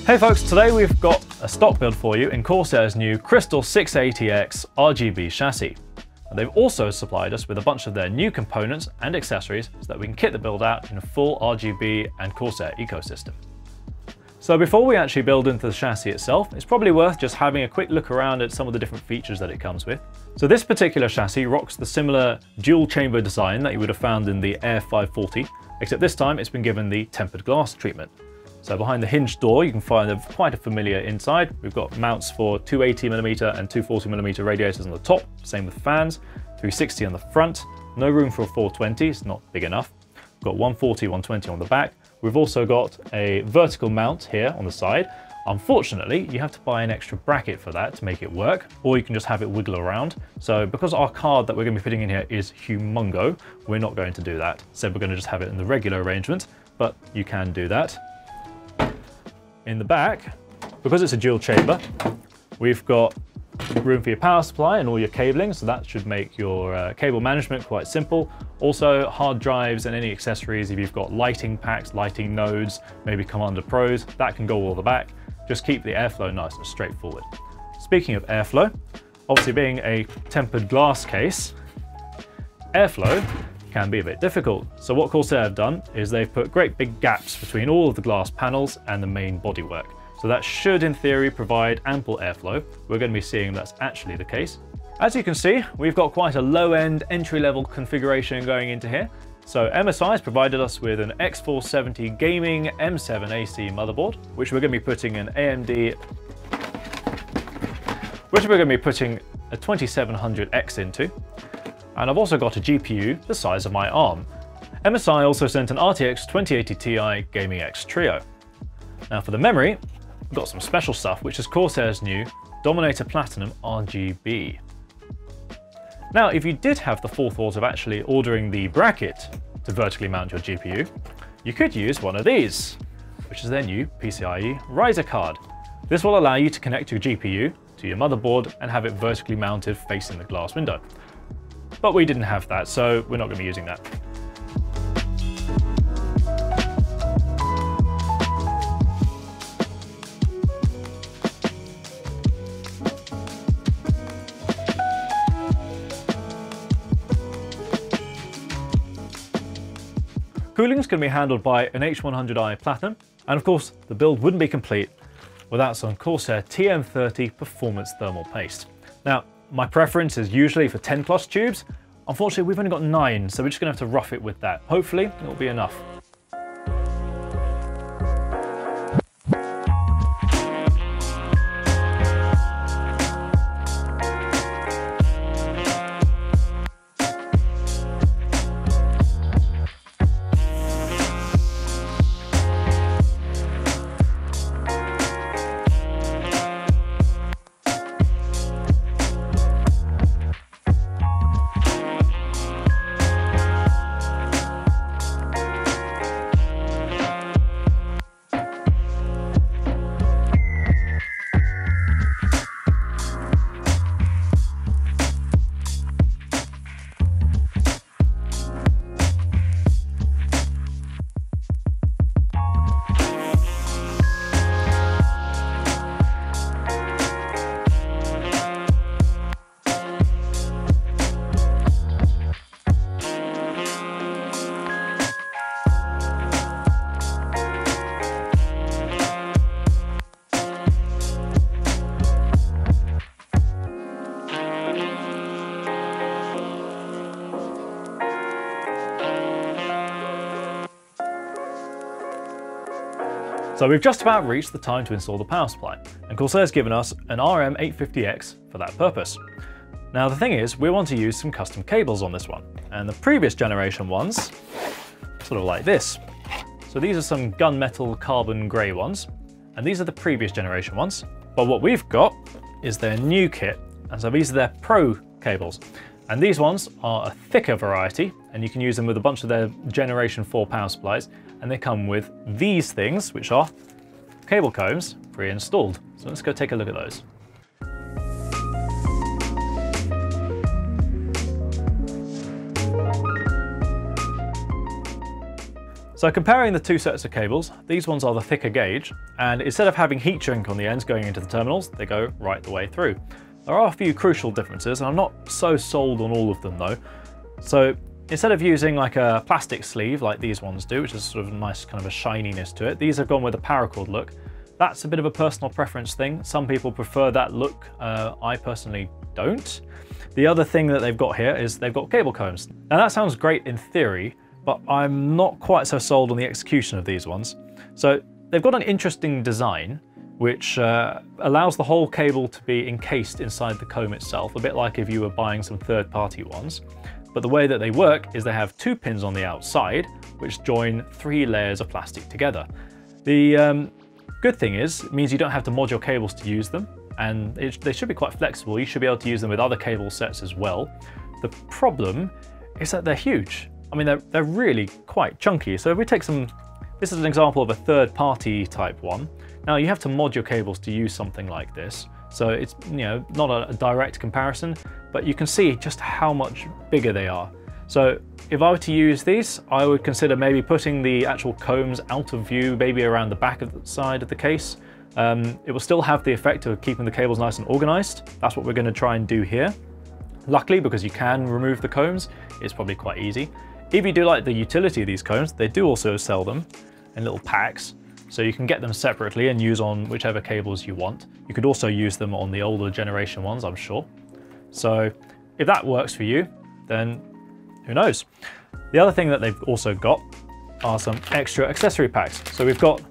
Hey folks, today we've got a stock build for you in Corsair's new Crystal 680X RGB chassis. And they've also supplied us with a bunch of their new components and accessories so that we can kit the build out in a full RGB and Corsair ecosystem. So before we actually build into the chassis itself, it's probably worth just having a quick look around at some of the different features that it comes with. So this particular chassis rocks the similar dual chamber design that you would have found in the Air 540, except this time it's been given the tempered glass treatment. So behind the hinged door, you can find quite a familiar inside. We've got mounts for 280mm and 240mm radiators on the top, same with fans, 360 on the front, no room for a 420, it's not big enough. We've got 140, 120 on the back. We've also got a vertical mount here on the side. Unfortunately, you have to buy an extra bracket for that to make it work, or you can just have it wiggle around. So because our card that we're going to be putting in here is humongo, we're not going to do that. So we're going to just have it in the regular arrangement, but you can do that. In the back, because it's a dual chamber, we've got room for your power supply and all your cabling, so that should make your cable management quite simple. Also, hard drives and any accessories, if you've got lighting packs, lighting nodes, maybe Commander Pros, that can go all the back. Just keep the airflow nice and straightforward. Speaking of airflow, obviously being a tempered glass case, airflow can be a bit difficult. So what Corsair have done is they've put great big gaps between all of the glass panels and the main bodywork. So that should, in theory, provide ample airflow. We're going to be seeing that's actually the case. As you can see, we've got quite a low-end entry-level configuration going into here. So MSI has provided us with an X470 gaming M7 AC motherboard, which we're going to be putting an AMD, which we're going to be putting a 2700X into. And I've also got a GPU the size of my arm. MSI also sent an RTX 2080 Ti Gaming X Trio. Now for the memory, we've got some special stuff, which is Corsair's new Dominator Platinum RGB. Now, if you did have the forethought of actually ordering the bracket to vertically mount your GPU, you could use one of these, which is their new PCIe riser card. This will allow you to connect your GPU to your motherboard and have it vertically mounted facing the glass window. But we didn't have that, so we're not going to be using that. Cooling is going to be handled by an H100i Platinum, and of course the build wouldn't be complete without some Corsair TM30 Performance Thermal Paste. Now, my preference is usually for 10 plus tubes. Unfortunately, we've only got 9, so we're just going to have to rough it with that. Hopefully, it'll be enough. So we've just about reached the time to install the power supply, and Corsair's given us an RM850X for that purpose. Now the thing is, we want to use some custom cables on this one, and the previous generation ones, sort of like this. So these are some gunmetal carbon grey ones, and these are the previous generation ones. But what we've got is their new kit, and so these are their Pro cables. And these ones are a thicker variety, and you can use them with a bunch of their Generation 4 power supplies, and they come with these things, which are cable combs pre-installed. So let's go take a look at those. So comparing the two sets of cables, these ones are the thicker gauge, and instead of having heat shrink on the ends going into the terminals, they go right the way through. There are a few crucial differences, and I'm not so sold on all of them though. So instead of using like a plastic sleeve like these ones do, which is sort of a nice kind of a shininess to it, these have gone with a paracord look. That's a bit of a personal preference thing. Some people prefer that look. I personally don't. The other thing that they've got here is they've got cable combs. Now that sounds great in theory, but I'm not quite so sold on the execution of these ones. So they've got an interesting design which allows the whole cable to be encased inside the comb itself, a bit like if you were buying some third-party ones. But the way that they work is they have 2 pins on the outside which join 3 layers of plastic together. The good thing is, it means you don't have to mod your cables to use them, and they should be quite flexible. You should be able to use them with other cable sets as well. The problem is that they're huge. I mean, they're really quite chunky. So if we take this is an example of a third-party type one. Now you have to mod your cables to use something like this. So it's, you know, not a direct comparison, but you can see just how much bigger they are. So if I were to use these, I would consider maybe putting the actual combs out of view, maybe around the back of the side of the case. It will still have the effect of keeping the cables nice and organized. That's what we're going to try and do here. Luckily, because you can remove the combs, it's probably quite easy. If you do like the utility of these combs, they do also sell them in little packs, so you can get them separately and use on whichever cables you want. You could also use them on the older generation ones, I'm sure. So if that works for you, then who knows? The other thing that they've also got are some extra accessory packs. So we've got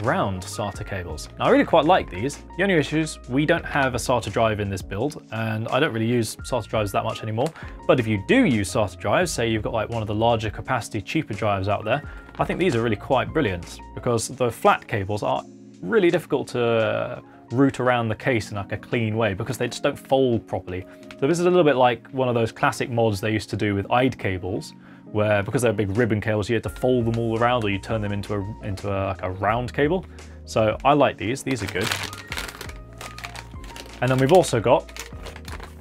round SATA cables. Now I really quite like these. The only issue is we don't have a SATA drive in this build, and I don't really use SATA drives that much anymore. But if you do use SATA drives, say you've got like one of the larger capacity, cheaper drives out there, I think these are really quite brilliant, because the flat cables are really difficult to route around the case in like a clean way because they just don't fold properly. So this is a little bit like one of those classic mods they used to do with IDE cables, where because they're big ribbon cables, you had to fold them all around, or you turn them into like a round cable. So I like these are good. And then we've also got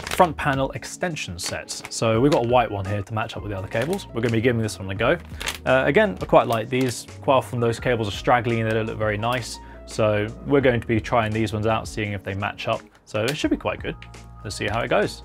front panel extension sets. So we've got a white one here to match up with the other cables. We're going to be giving this one a go. Again, I quite like these. Quite often those cables are straggly and they don't look very nice. So we're going to be trying these ones out, seeing if they match up. So it should be quite good. Let's see how it goes.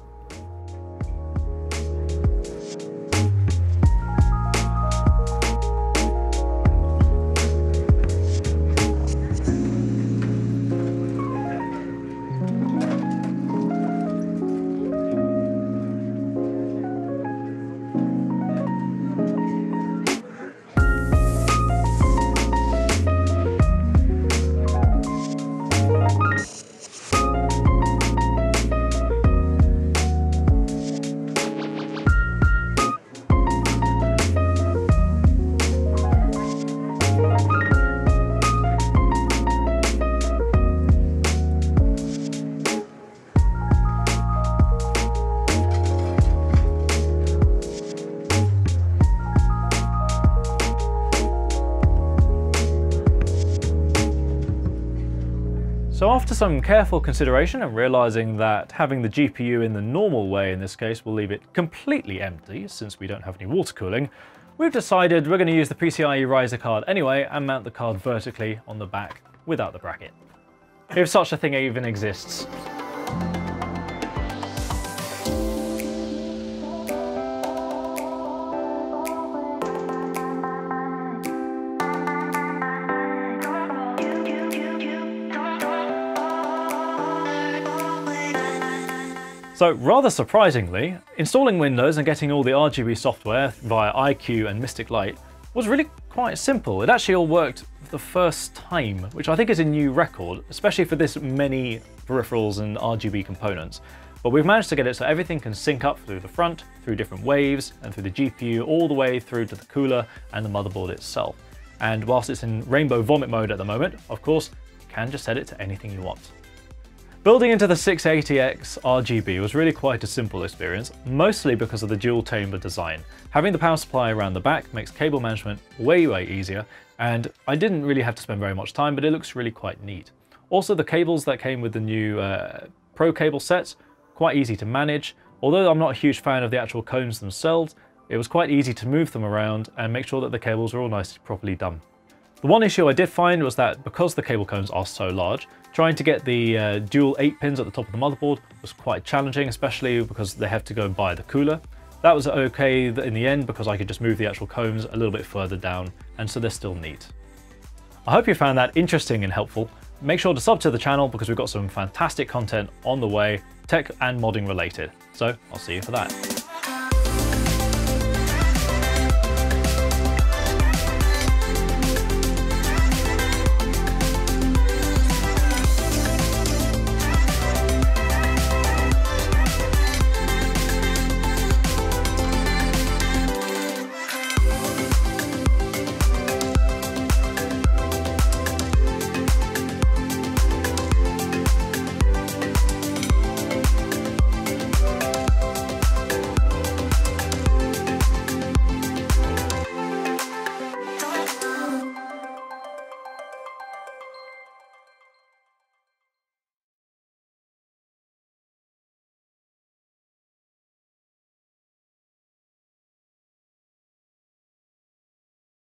So after some careful consideration and realizing that having the GPU in the normal way in this case will leave it completely empty since we don't have any water cooling, we've decided we're going to use the PCIe riser card anyway and mount the card vertically on the back without the bracket. If such a thing even exists. So rather surprisingly, installing Windows and getting all the RGB software via iQOO and Mystic Light was really quite simple. It actually all worked for the first time, which I think is a new record, especially for this many peripherals and RGB components. But we've managed to get it so everything can sync up through the front, through different waves, and through the GPU all the way through to the cooler and the motherboard itself. And whilst it's in rainbow vomit mode at the moment, of course, you can just set it to anything you want. Building into the 680X RGB was really quite a simple experience, mostly because of the dual chamber design. Having the power supply around the back makes cable management way easier, and I didn't really have to spend very much time, but it looks really quite neat. Also, the cables that came with the new Pro cable sets, quite easy to manage. Although I'm not a huge fan of the actual cones themselves, it was quite easy to move them around and make sure that the cables were all nicely properly done. The one issue I did find was that because the cable cones are so large, trying to get the dual 8 pins at the top of the motherboard was quite challenging, especially because they have to go and buy the cooler. That was okay in the end because I could just move the actual cones a little bit further down, and so they're still neat. I hope you found that interesting and helpful. Make sure to sub to the channel because we've got some fantastic content on the way, tech and modding related. So I'll see you for that.